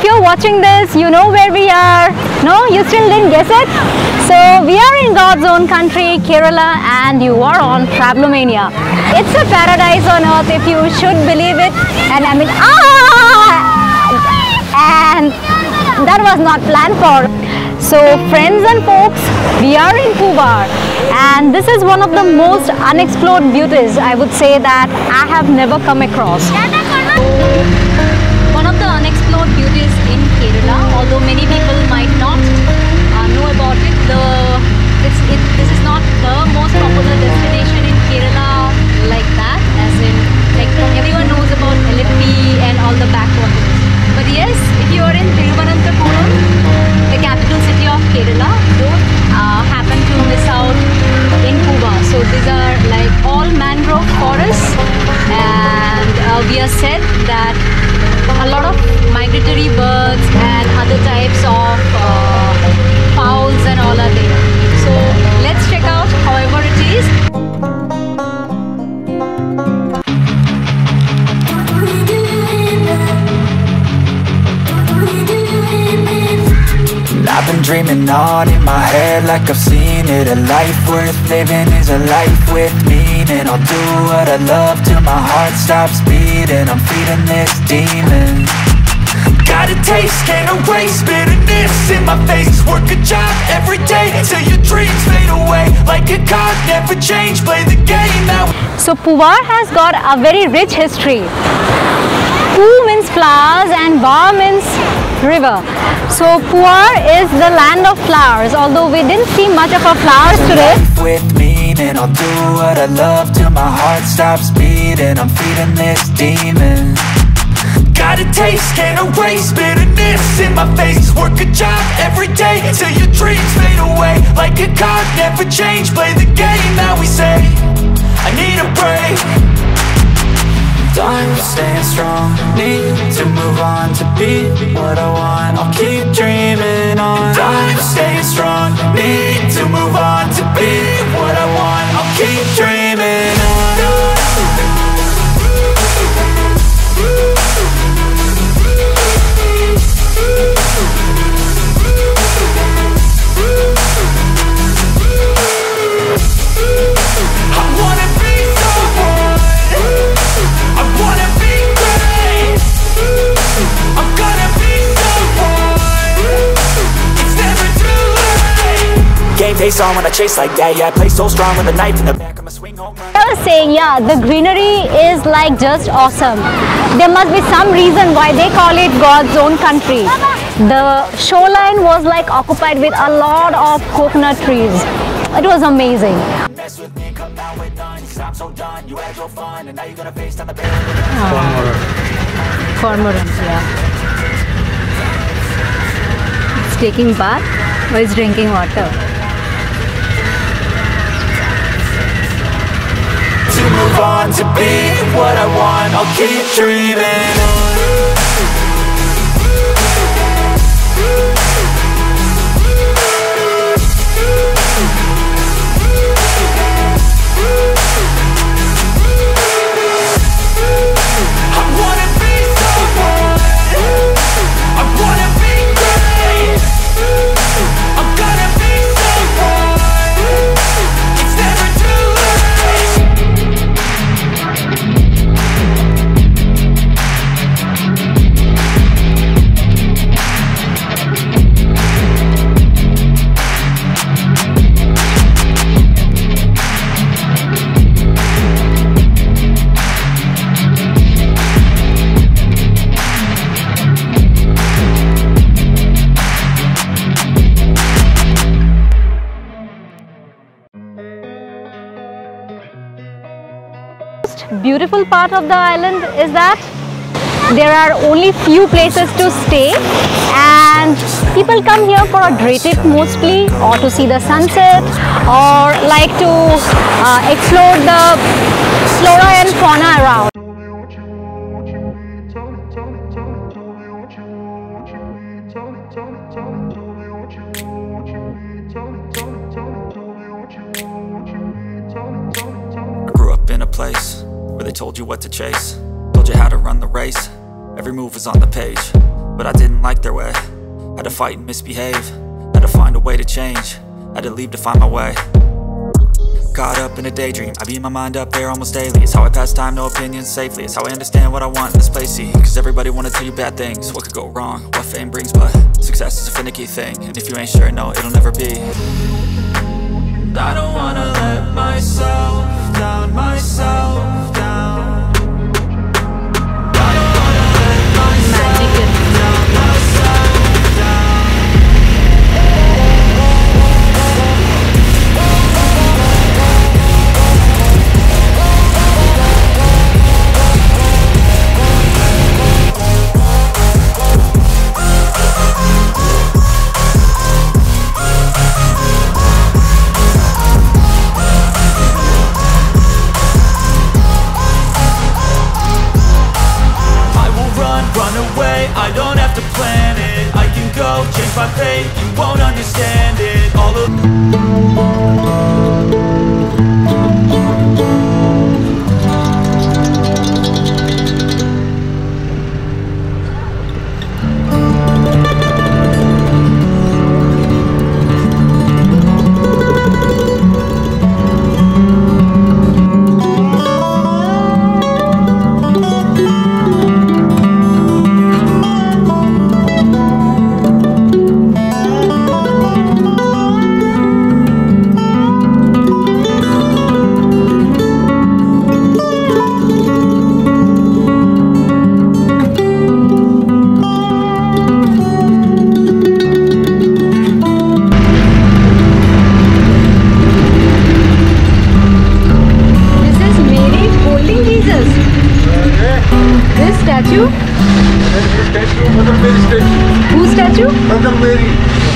if you're watching this, you know where we are. No, you still didn't guess it? So we are in God's own country, Kerala, and you are on Travellomania. It's a paradise on earth if you should believe it. And I mean, and that was not planned for. So friends and folks, we are in Poovar, and this is one of the most unexplored beauties, I would say, that I have never come across. One of the unexplored beauties in Kerala, although many people might not know about it, this is not the most popular destination in Kerala like that, as in like everyone knows about Alleppey and all the backwaters. But yes, if you are in Thiruvananthapuram, the capital city of Kerala, don't happen to miss out in Poovar. So these are like all mangrove forests, and we are said that a lot of migratory birds and other types of fowls and all are there. So let's check out however it is. I've been dreaming on in my head like I've seen it. A life worth living is a life with meaning. I'll do what I love till my heart stops beating. I'm feeding this demon. Got a taste, can't erase bitterness in my face. Work a job every day till your dreams fade away. Like a card, never change, play the game now. So Poovar has got a very rich history. Poo means flowers and Var means river. So Poovar is the land of flowers, although we didn't see much of our flowers today. With meaning, I'll do what I love till my heart stops beating. I'm feeding this demon. Got a taste, can't erase bitterness in my face. Work a job every day till your dreams fade away. Like a card, never change, play the game that we say. I need a break. Done staying strong, need to move on to be what I want. I'll keep dreaming on. Done staying strong, need to move on to be what I want. I'll keep dreaming on. Face on when I chase like that, yeah, I play so strong with a knife in the back of my swing home run. I was saying, yeah, the greenery is like just awesome. There must be some reason why they call it God's own country. The shoreline was like occupied with a lot of coconut trees. It was amazing. Cormorant, yeah. It's taking bath or it's drinking water. Move on to be what I want. I'll keep dreaming on. I wanna be someone. I wanna be great. I'm gonna be someone. It's never too late. Beautiful part of the island is that there are only few places to stay, and people come here for a day trip mostly, or to see the sunset, or like to explore the flora and fauna around. I grew up in a place where they told you what to chase, told you how to run the race. Every move was on the page, but I didn't like their way. Had to fight and misbehave, had to find a way to change, had to leave to find my way. Caught up in a daydream, I beat my mind up there almost daily. It's how I pass time, no opinions safely. It's how I understand what I want in this place, see. Cause everybody wanna tell you bad things, what could go wrong, what fame brings. But success is a finicky thing, and if you ain't sure, no, it'll never be. I don't wanna let myself down, myself down. I don't wanna let myself down, myself down. Run away, I don't have to plan it. I can go change my fate, you won't understand it. All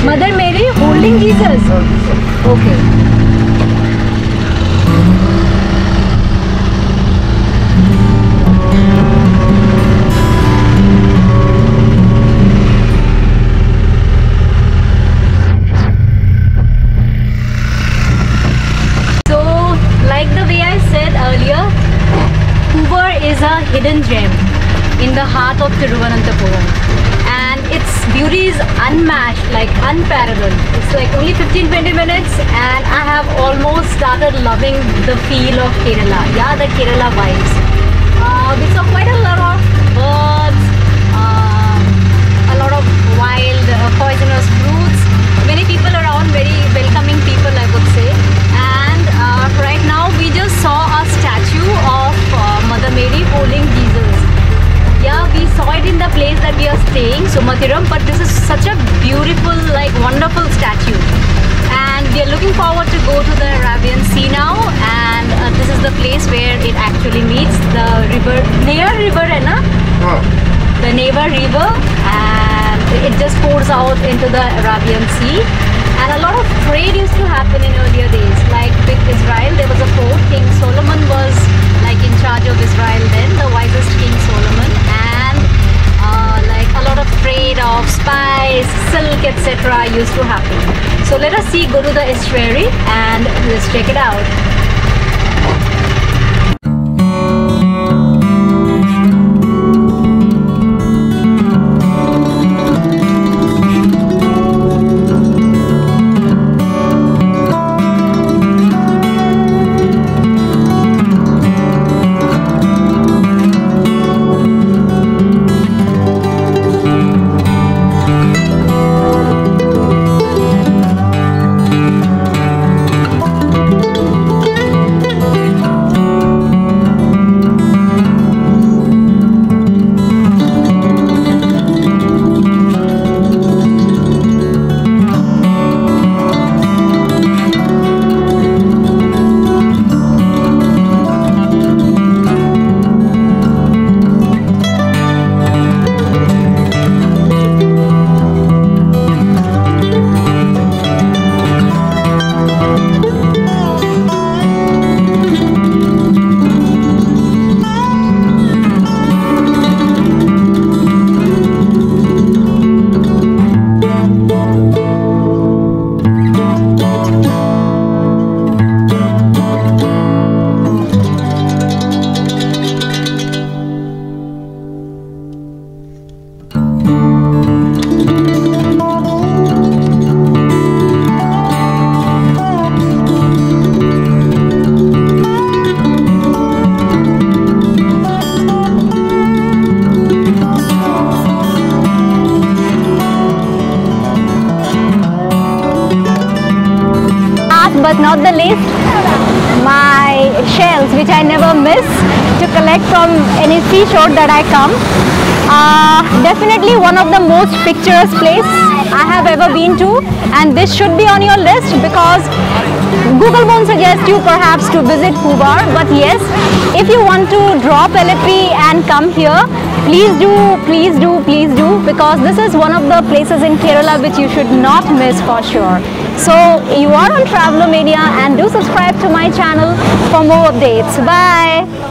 Mother Mary holding Jesus. Okay. So, like the way I said earlier, Poovar is a hidden gem in the heart of Thiruvananthapuram. And its beauty is unmatched, like unparalleled. It's like only 15-20 minutes and I have almost started loving the feel of Kerala. Yeah, the Kerala vibes. We saw quite a lot of birds, a lot of wild poisonous fruits. Many people around, very welcoming people, I would say. And right now we just saw a statue of Mother Mary holding Jesus. Yeah, we saw it in the place that we are staying, Sumathiram, but this is such a beautiful, like wonderful statue. And we are looking forward to go to the Arabian Sea now, and this is the place where it actually meets the river, Neyyar River, na? Oh. The Neyyar River, and it just pours out into the Arabian Sea. And a lot of trade used to happen in earlier days, like with Israel. There was a port. King Solomon was like in charge of Israel then, the wisest King Solomon, and like a lot of trade of spice, silk, etc. used to happen. So let us go to the estuary and let's check it out. but not the least, my shells, which I never miss to collect from any seashore that I come. Definitely one of the most picturesque places I have ever been to, and this should be on your list because Google won't suggest you perhaps to visit Poovar, but yes, if you want to draw pelletry and come here, please do, please do, please do, because this is one of the places in Kerala which you should not miss for sure. So you are on Travellomania, and do subscribe to my channel for more updates. Bye.